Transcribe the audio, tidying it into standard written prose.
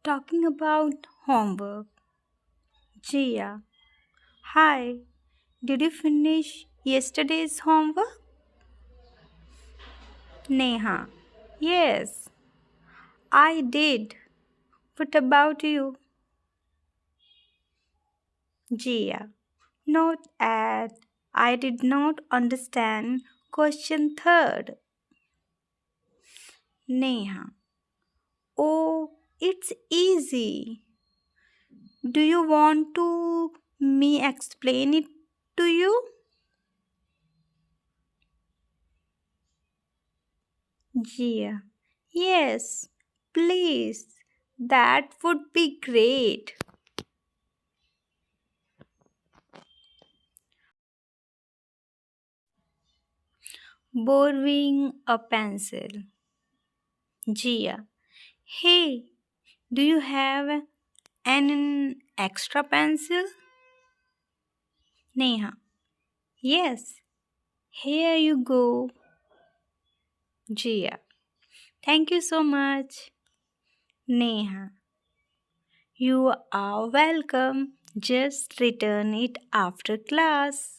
Talking about homework. Jia. Hi, did you finish yesterday's homework? Neha. Yes, I did. What about you? Jia. Not at. I did not understand question third. Neha. Oh, it's easy. Do you want to me explain it to you? Jia. Yes, please. That would be great. Borrowing a pencil. Jia. Hey, do you have an extra pencil? Neha. Yes. Here you go. Jia. Thank you so much. Neha. You are welcome. Just return it after class.